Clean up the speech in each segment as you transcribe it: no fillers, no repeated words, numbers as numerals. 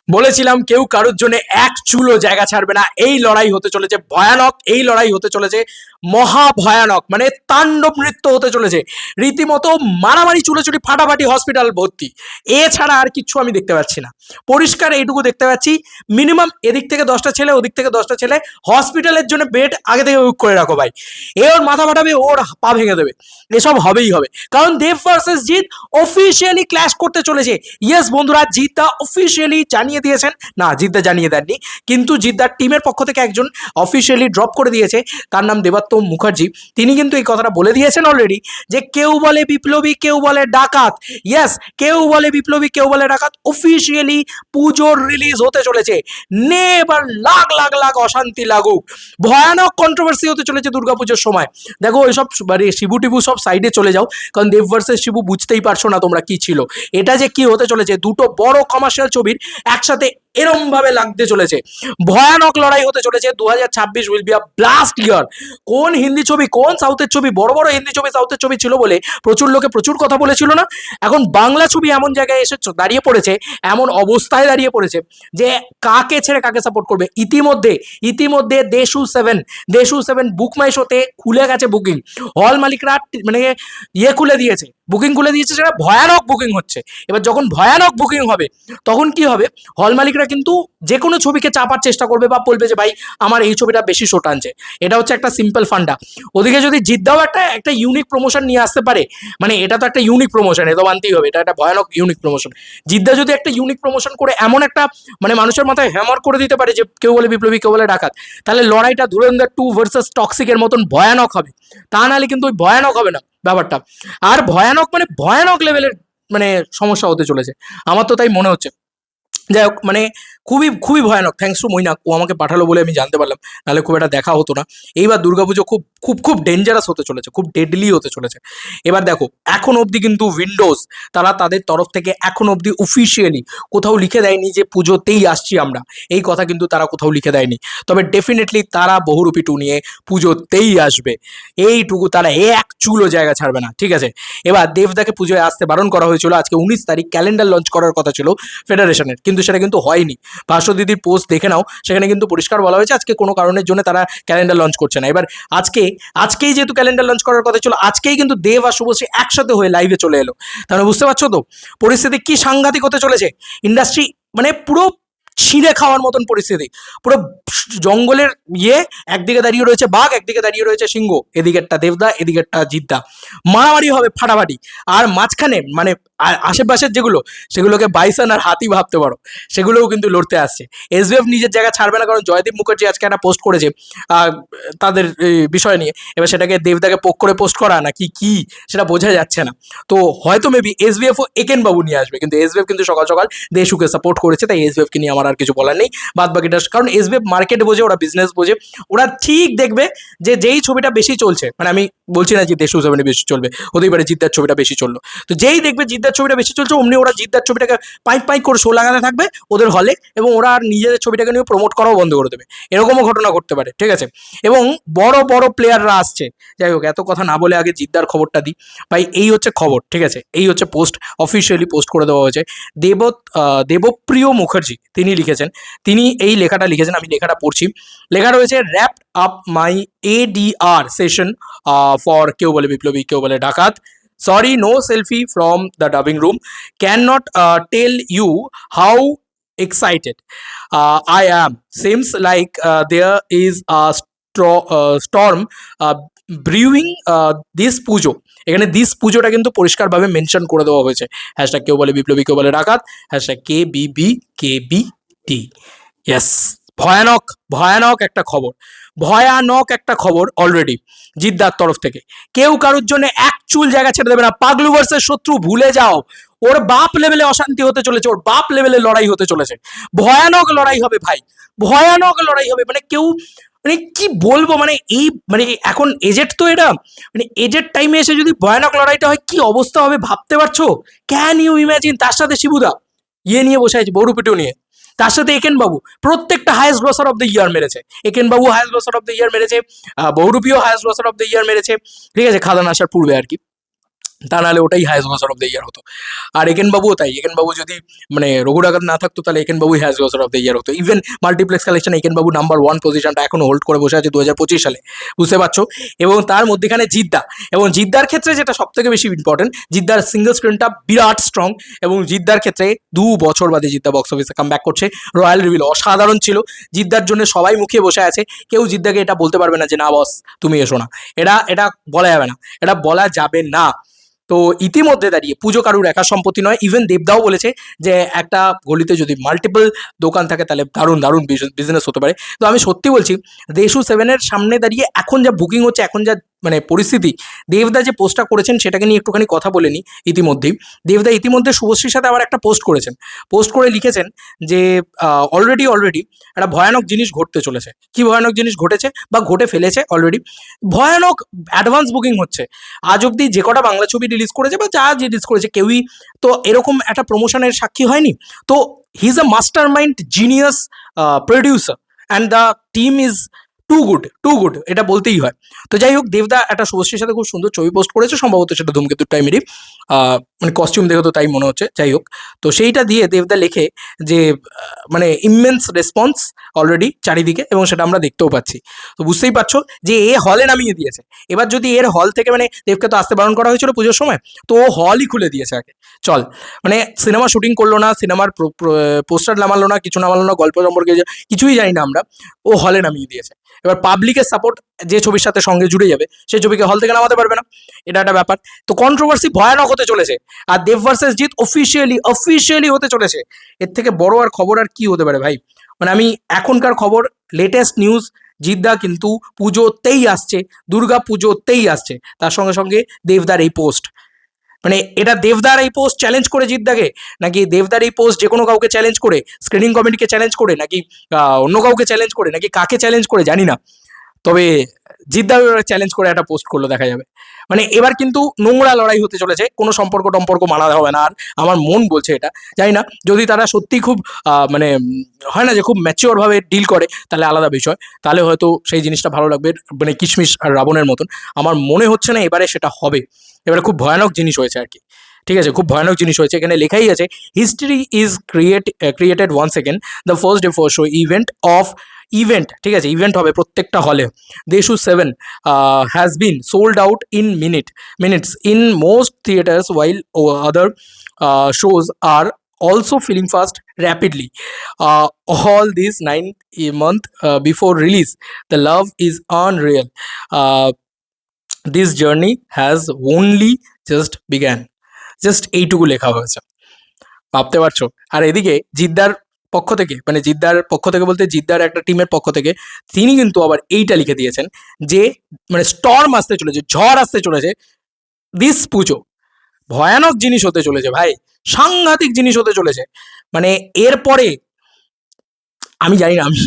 বলেছিলাম কেউ কারোর জন্য এক চুলও জায়গা ছাড়বে না। এই লড়াই হতে চলেছে ভয়ানক, এই লড়াই হতে চলেছে মহা ভয়ানক, মানে তাণ্ডব নৃত্য হতে চলেছে রীতিমতো। মারামারি, চুলোচুরি, ফাটাফাটি, হসপিটাল ভর্তি, এছাড়া আর কিচ্ছু আমি দেখতে পাচ্ছি না। পরিষ্কার এইটুকু দেখতে পাচ্ছি, মিনিমাম এদিক থেকে 10টা ছেলে, ওদিক থেকে 10টা ছেলে, হসপিটালের জন্য বেড আগে থেকে বুক করে রাখো ভাই। এ ওর মাথা ফাটাবে, ওর পা ভেঙে দেবে, এসব হবেই হবে। কারণ দেব ভার্সেস জিৎ অফিসিয়ালি ক্ল্যাশ করতে চলেছে। ইয়েস বন্ধুরা, জিৎদা অফিসিয়ালি জানিয়ে দিয়েছেন, না জিৎদা জানিয়ে দেননি, কিন্তু জিৎদার টিমের পক্ষ থেকে একজন অফিসিয়ালি ড্রপ করে দিয়েছে, তার নাম দেবাত্তম মুখার্জি। তিনি কিন্তু এই কথাটা বলে দিয়েছেন অলরেডি, যে কেউ বলে বিপ্লবী, কেউ বলে ডাকাত। ইয়েস, কেউ বলে বিপ্লবী, কেউ বলে ডাকাত। অফিসিয়ালি পুজোর রিলিজ হতে চলেছে। নে এবার লাখ লাখ লাখ অশান্তি লাগুক। ভয়ানক কন্ট্রোভার্সি হতে চলেছে দুর্গাপুজোর সময়। দেখো এসব মানে শিবু টিবু সব সাইডে চলে যাও, কারণ দেব ভার্সেস শিবু বুঝতেই পারছো না তোমরা কি ছিল। এটা যে কি হতে চলেছে, দুটো বড় কমার্শিয়াল ছবির একসাথে এরম ভাবে লাগতে চলেছে। ভয়ানক লড়াই হতে চলেছে। 2026 উইল বি আ ব্লাস্ট ইয়ার। কোন হিন্দি ছবি, কোন সাউথের ছবি, বড় বড় হিন্দি ছবি সাউথের ছবি ছিল বলে প্রচুর লোকে প্রচুর কথা বলেছিল না, এখন বাংলা ছবি এমন জায়গায় এসে দাঁড়িয়ে পড়েছে, এমন অবস্থায় দাঁড়িয়ে পড়েছে যে কাকে ছেড়ে কাকে সাপোর্ট করবে। ইতিমধ্যে দেশু 7 বুক মাই শোতে খুলে গেছে বুকিং। হল মালিকরা মানে খুলে দিয়েছে, বুকিং খুলে দিয়েছে, সেটা ভয়ানক বুকিং হচ্ছে। এবার যখন ভয়ানক বুকিং হবে তখন কি হবে, হল মালিকরা কিন্তু যে কোনো ছবিকে চাপার চেষ্টা করবে বা বলবে যে ভাই আমার এই ছবিটা বেশি শো টানছে। এটা হচ্ছে একটা সিম্পল ফান্ডা। ওদিকে যদি জিদ্দাও একটা ইউনিক প্রমোশন নিয়ে আসতে পারে, মানে এটা তো একটা ইউনিক প্রমোশন, এ তো মানতেই হবে, এটা একটা ভয়ানক ইউনিক প্রমোশন। জিদ্দা যদি একটা ইউনিক প্রমোশন করে এমন একটা মানে মানুষের মাথায় হ্যামার করে দিতে পারে যে কেউ বলে বিপ্লবী, কেউ বলে ডাকাত, তাহলে লড়াইটা ধুরন্ধর 2 ভার্সেস টক্সিকের মতন ভয়ানক হবে। তা নাহলে কিন্তু ওই ভয়ানক হবে না ব্যাপারটা। আর ভয়ানক মানে ভয়ানক লেভেলের মানে সমস্যা হতে চলেছে, আমার তো তাই মনে হচ্ছে। যাই হোক, মানে খুবই খুবই ভয়ানক। থ্যাঙ্কস টু মৈনাক, ও আমাকে পাঠালো বলে আমি জানতে পারলাম, নাহলে খুব একটা দেখা হতো না। এইবার দুর্গাপুজো খুব খুব খুব ডেঞ্জারাস হতে চলেছে, খুব ডেডলি হতে চলেছে। এবার দেখো, এখন অবধি কিন্তু উইন্ডোজ তারা তাদের তরফ থেকে এখন অবধি অফিসিয়ালি কোথাও লিখে দেয়নি যে পুজোতেই আসছি আমরা, এই কথা কিন্তু তারা কোথাও লিখে দেয়নি। তবে ডেফিনেটলি তারা বহুরূপী 2 নিয়ে পুজোতেই আসবে, এইটুকু তারা এক চুলও জায়গা ছাড়বে না, ঠিক আছে। এবার দেবদাকে পুজোয় আসতে বারণ করা হয়েছিল, আজকে 19 তারিখ ক্যালেন্ডার লঞ্চ করার কথা ছিল ফেডারেশনের, কিন্তু সেটা কিন্তু হয়নি। ভাস্কর দিদির পোস্ট দেখে নাও, সেখানে কিন্তু পরিষ্কার বলা হয়েছে আজকে কোনো কারণের জন্য তারা ক্যালেন্ডার লঞ্চ করছে না। এবার আজকেই যেহেতু ক্যালেন্ডার লঞ্চ করার কথা ছিল, আজকেই কিন্তু দেব আর শুভশ্রী একসাথে হয়ে লাইভে চলে এলো। তাহলে বুঝতে পারছো তো পরিস্থিতি কি সাংঘাতিক হতে চলেছে। ইন্ডাস্ট্রি মানে পুরো ছিঁড়ে খাওয়ার মতন পরিস্থিতি। পুরো জঙ্গলের একদিকে দাঁড়িয়ে রয়েছে বাঘ, একদিকে দাঁড়িয়ে রয়েছে সিংহ, এদিকেরটা দেবদা, এদিকেরটা জিদ্দা। মারামারি হবে ফাটাফাটি। আর মাঝখানে মানে আশেপাশের যেগুলো, সেগুলোকে বাইসন আর হাতি ভাবতে পারো, সেগুলোও কিন্তু লড়তে আসছে। এসবিএফ নিজের জায়গা ছাড়বে না, কারণ জয়দীপ মুখার্জি আজকে একটা পোস্ট করেছে তাদের বিষয় নিয়ে। এবার সেটাকে দেবদাকে পোক করে পোস্ট করা না কি সেটা বোঝা যাচ্ছে না। তো হয়তো মেবি এসবিএফও একেন বাবু নিয়ে আসবে, কিন্তু এসবিএফ কিন্তু সকাল সকাল দেশুকে সাপোর্ট করেছে, তাই এসবিএফকে নিয়ে আমার আর কিছু বলার নেই। বাদ বাকিটা, কারণ এসবিএফ মার্কেট বোঝে, ওরা বিজনেস বোঝে, ওরা ঠিক দেখবে যে যেই ছবিটা বেশি চলছে, মানে আমি বলছি না যে দেশু 7 বেশি চলবে, হতেই পারে জিদ্দার ছবিটা বেশি চললো, তো যেই দেখবে জিদ্দার ছবিটা বেশি চলছে অমনি ওরা জিদ্দার ছবিটাকে পাই করে শো লাগাতে থাকবে ওদের হলে, এবং ওরা আর নিজেদের ছবিটাকে নিয়ে প্রমোট করাও বন্ধ করে দেবে। এরকমও ঘটনা ঘটতে পারে, ঠিক আছে। এবং বড় বড় প্লেয়াররা আসছে। যাই হোক, এত কথা না বলে আগে জিদ্দার খবরটা দিই ভাই। এই হচ্ছে খবর, ঠিক আছে, এই হচ্ছে পোস্ট, অফিসিয়ালি পোস্ট করে দেওয়া হয়েছে। দেবপ্রিয় মুখার্জি তিনি লিখেছেন, তিনি এই লেখাটা লিখেছেন, আমি লেখাটা পড়ছি। লেখা রয়েছে, wrap up my ADR session for কেউ বলে বিপ্লবী, কেউ বলে ডাকাত। Sorry, no selfie from the dubbing room. Cannot tell you how excited I am. Seems like there is a storm brewing this পুজো। এখানে দিস পুজোটা কিন্তু পরিষ্কারভাবে মেনশন করে দেওয়া হয়েছে। হ্যাশট্যাগ কেউ বলে বিপ্লবী, কেউ বলে ডাকাত, হ্যাশট্যাগ KBBKBT। ইয়েস, ভয়ানক ভয়ানক একটা খবর, ভয়ানক একটা খবর অলরেডি জিদ্দার তরফ থেকে। কেউ কারোর জন্য এক চুল জায়গা ছেড়ে দেবে না। পাগলু ভার্সেস শত্রু ভুলে যাও, ওর বাপ লেভেলে অশান্তি হতে চলেছে, ওর বাপ লেভেলে লড়াই হতে চলেছে। ভয়ানক লড়াই হবে ভাই, ভয়ানক লড়াই হবে। মানে কেউ মানে কি বলবো, মানে এই মানে এখন এজেড তো এটা, মানে এজেড টাইমে এসে যদি ভয়ানক লড়াইটা হয় কি অবস্থা হবে ভাবতে পারছো? Can you imagine? তার সাথে শিবুদা নিয়ে বসে আছে, বড়ুপিটিও নিয়ে, তার সাথে একেন বাবু প্রত্যেকটা highest grosser of the year মেরেছে। Eken Babu highest grosser of the year মেরেছে, বহুরূপীও highest grosser of the year মেরেছে, ঠিক আছে, খাদান আসার পূর্বে আর কি। তা নাহলে ওটাই highest grosser of the year হতো। আর একেন বাবুও তাই, একেন বাবু যদি মানে রঘু ডাকাত না থাকতো তাহলে একেন বাবুই highest grosser of the year হতো। Even multiplex collection Eken Babu number 1 পজিশনটা এখনো হোল্ড করে বসে আছে 2025 সালে, বুঝতে পারছো। এবং তার মধ্যেখানে জিদ্দা, এবং জিদ্দার ক্ষেত্রে যেটা সব থেকে বেশি ইম্পর্টেন্ট, জিদ্দার সিঙ্গল স্ক্রিনটা বিরাট স্ট্রং, এবং জিদ্দার ক্ষেত্রে 2 বছর বাদে জিদ্দা বক্স অফিসে কাম ব্যাক করছে। রয়্যাল রিভিল অসাধারণ ছিল, জিদ্দার জন্য সবাই মুখিয়ে বসে আছে, কেউ জিদ্দাকে এটা বলতে পারবে না যে না বস তুমি এসো না, এটা এটা বলা যাবে না, এটা বলা যাবে না। তো ইতিমধ্যে দাঁড়িয়ে পুজো কারুর একা সম্পত্তি নয়, ইভেন দেবদাও বলেছে যে একটা গলিতে যদি মাল্টিপল দোকান থাকে তাহলে দারুণ দারুণ বিজনেস হতে পারে। তো আমি সত্যি বলছি, দেশু সেভেনের সামনে দাঁড়িয়ে এখন যা বুকিং হচ্ছে, এখন যা মানে পরিস্থিতি, দেবদা যে পোস্টটা করেছেন সেটাকে নিয়ে একটুখানি কথা বলে নিই। ইতিমধ্যেই দেবদা ইতিমধ্যে শুভশ্রীর সাথে আবার একটা পোস্ট করেছেন, পোস্ট করে লিখেছেন যে অলরেডি একটা ভয়ানক জিনিস ঘটতে চলেছে। কি ভয়ানক জিনিস ঘটেছে বা ঘটে ফেলেছে অলরেডি? ভয়ানক অ্যাডভান্স বুকিং হচ্ছে। আজ অব্দি যে কটা বাংলা ছবি রিলিজ করেছে বা যা রিলিজ করেছে কেউই তো এরকম একটা প্রমোশনের সাক্ষী হয়নি। তো he is a master mind genius producer and the team is too good, এটা বলতেই হয়। তো যাই হোক, দেবদা একটা শুভশ্রীর সাথে খুব সুন্দর ছবি পোস্ট করেছে, সম্ভবত সেটা ধূমকেতুর টাইমেরই, মানে কস্টিউম দেখে তো তাই মনে হচ্ছে। যাই হোক, তো সেইটা দিয়ে দেবদা লেখে যে মানে ইমেন্স রেসপন্স অলরেডি চারিদিকে, এবং সেটা আমরা দেখতেও পাচ্ছি। তো বুঝতেই পারছো যে এ হলে নামিয়ে দিয়েছে। এবার যদি এর হল থেকে, মানে দেবকে তো আসতে বারণ করা হয়েছিল পুজোর সময়, তো ও হলই খুলে দিয়েছে আগে। চল, মানে সিনেমা শুটিং করলো না, সিনেমার পোস্টার নামালো না, কিছু নামালো না, গল্প সম্পর্কে কিছুই জানি না আমরা, ও হলে নামিয়ে দিয়েছে। এবার পাবলিকের সাপোর্ট যে ছবির সাথে সঙ্গে জুড়ে যাবে সেই ছবিকে হল থেকে নামাতে পারবে না, এটা একটা ব্যাপার। তো কন্ট্রোভার্সি ভয়ানক হতে চলেছে, আর দেব ভার্সেস জিৎ অফিসিয়ালি হতে চলেছে। এর থেকে বড় আর খবর আর কি হতে পারে ভাই? মানে আমি এখনকার খবর, লেটেস্ট নিউজ, জিদ্দা কিন্তু পুজোতেই আসছে, দুর্গা পুজোতেই আসছে। তার সঙ্গে সঙ্গে দেবদার এই পোস্ট, মানে এটা দেবদার এই পোস্ট চ্যালেঞ্জ করে জিদ্দাকে, নাকি দেবদার এই পোস্ট যে কোনো কাউকে চ্যালেঞ্জ করে, স্ক্রিনিং কমিটিকে চ্যালেঞ্জ করে, নাকি অন্য কাউকে চ্যালেঞ্জ করে, নাকি কাকে চ্যালেঞ্জ করে জানি না, তবে জিদ্দা চ্যালেঞ্জ করে একটা পোস্ট করলো, দেখা যাবে। মানে এবার কিন্তু নোংরা লড়াই হতে চলেছে, কোনো সম্পর্ক টম্পর্ক মানা হবে না আর, আমার মন বলছে এটা। জানি না, যদি তারা সত্যি খুব মানে হয় না যে খুব ম্যাচিওর ভাবে ডিল করে, তাহলে আলাদা বিষয়, তাহলে হয়তো সেই জিনিসটা ভালো লাগবে, মানে কিশমিশ আর রাবণের মতন। আমার মনে হচ্ছে না এবারে সেটা হবে, এবারে খুব ভয়ানক জিনিস হয়েছে আর কি। ঠিক আছে, খুব ভয়ানক জিনিস হয়েছে, এখানে লেখাই আছে history is created once again, the first day for show event, ঠিক আছে, ইভেন্ট হবে প্রত্যেকটা হলে। দেশু 7 has been sold out in minutes in most theatres, while other shows are also filling fast rapidly. All this 9 month before release, the love is unreal. This journey has only just began. Just এইটুকু লেখা হয়েছে, ভাবতে পারছো? আর এদিকে জিদ্দার পক্ষ থেকে, মানে জিদ্দার পক্ষ থেকে বলতে জিদ্দার একটা টিমের পক্ষ থেকে তিনি কিন্তু আবার এইটা লিখে দিয়েছেন যে মানে স্টর্ম আসতে চলেছে, ঝড় আসতে চলেছে, দিস পুজো ভয়ানক জিনিস হতে চলেছে ভাই, সাংঘাতিক জিনিস হতে চলেছে। মানে এরপরে আমি জানি না, আমি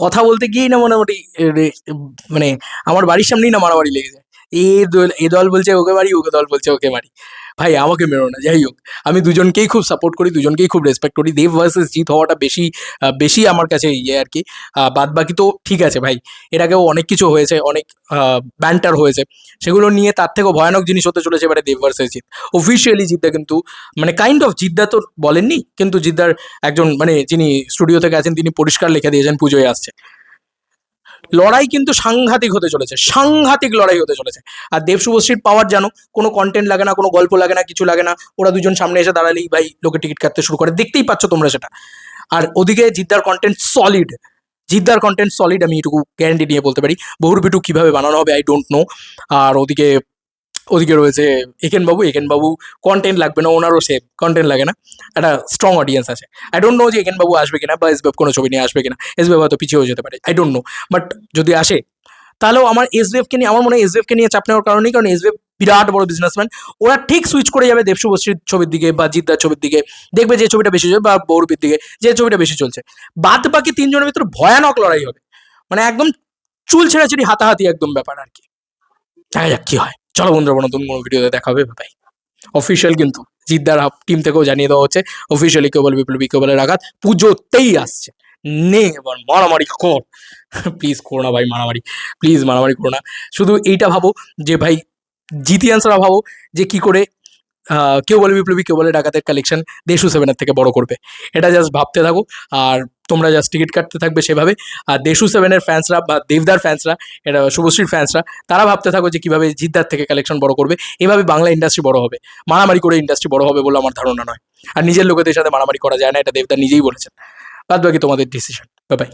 কথা বলতে গিয়েই না মোটামুটি মানে আমার বাড়ির সামনেই না মারামারি লেগে যায়। এ দল বলছে ওকে মারি, ওকে দল বলছে ওকে মারি, ভাই আমাকে মেরো না। যাই হোক, আমি দুজনকেই খুব সাপোর্ট করি, দুজনকেই খুব রেসপেক্ট করি। দেব ভার্সেস জিৎ হওয়াটা বেশি আমার কাছে ইয়ে আর কি। বাদ বাকি তো ঠিক আছে ভাই, এর আগেও অনেক কিছু হয়েছে, অনেক ব্যান্টার হয়েছে, সেগুলো নিয়ে তার থেকেও ভয়ানক জিনিস হতে চলেছে এবারে দেব ভার্সেস জিৎ। অফিসিয়ালি জিদ্দা কিন্তু মানে কাইন্ড অফ, জিদ্দা তো বলেননি, কিন্তু জিদ্দার একজন মানে যিনি স্টুডিও থেকে আছেন তিনি পরিষ্কার লিখে দিয়েছেন পুজোয় আসছে। লড়াই কিন্তু সাংঘাতিক হতে চলেছে, সাংঘাতিক লড়াই হতে চলেছে। আর দেব শুভশ্রীর পাওয়ার জানো, কোনো কন্টেন্ট লাগে না, কোনো গল্প লাগে না, কিছু লাগে না, ওরা দুজন সামনে এসে দাঁড়ালেই ভাই লোকে টিকিট কাটতে শুরু করে, দেখতেই পাচ্ছ তোমরা সেটা। আর ওদিকে জিদ্দার কন্টেন্ট সলিড, আমি এটুকু গ্যারান্টি নিয়ে বলতে পারি। বহুর বিটু কিভাবে বানানো হবে আই ডোন্ট নো। আর ওদিকে রয়েছে একেন বাবু কন্টেন্ট লাগবে না, ওনারও সেম কন্টেন্ট লাগে না, একটা স্ট্রং অডিয়েন্স আছে। আই ডোন্ট নো যে একেন বাবু আসবে কিনা, বা এসবেব কোনো ছবি নিয়ে আসবে কিনা, এসবেব হয়তো পিছিয়েও যেতে পারে, আই ডোন্ট নো। বাট যদি আসে তাহলেও আমার এসবেফকে নিয়ে, আমার মনে হয় এসবেফকে নিয়ে চাপ নেওয়ার কারণ নেই, কারণ এসবেফ বিরাট বড় বিজনেসম্যান। ওরা ঠিক সুইচ করে যাবে দেব শুভশ্রীর ছবির দিকে বা জিদ্দার ছবির দিকে, দেখবে যে ছবিটা বেশি চলছে, বা বৌরবীর দিকে যে ছবিটা বেশি চলছে। বাদ বাকি তিনজনের ভিতরে ভয়ানক লড়াই হবে, মানে একদম চুল ছেঁড়াছেড়ি হাতাহাতি একদম ব্যাপার আর কি। দেখা যাক কি হয়। চলো বন্ধুরা, নতুন কোনো ভিডিওতে দেখা হবে, ভাই। অফিসিয়াল কিন্তু জিদ্দার টিম থেকেও জানিয়ে দেওয়া হচ্ছে, অফিসিয়ালি কেবল বিপ্লবী কেবলের আঘাত পুজোতেই আসছে। নে এবার মারামারি কর, প্লিজ করো না ভাই মারামারি, প্লিজ মারামারি করো না। শুধু এইটা ভাবো যে ভাই জিতিয়ান্সরা ভাবো যে কি করে কেউ বলে বিপ্লবী, কেউ বলে ডাকাতের কালেকশন দেশু সেভেনের থেকে বড় করবে। এটা জাস্ট ভাবতে থাকো, আর তোমরা জাস্ট টিকিট কাটতে থাকবে সেভাবে। আর দেশু সেভেনের ফ্যান্সরা বা দেবদার ফ্যান্সরা, এটা শুভশ্রীর ফ্যান্সরা, তারা ভাবতে থাকো যে কীভাবে জিদ্দার থেকে কালেকশন বড় করবে। এভাবে বাংলা ইন্ডাস্ট্রি বড় হবে, মারামারি করে ইন্ডাস্ট্রি বড় হবে বলে আমার ধারণা নয়। আর নিজের লোকেদের সাথে মারামারি করা যায় না, এটা দেবদার নিজেই বলেছেন। বাদ বাকি তোমাদের ডিসিশন। Bye bye.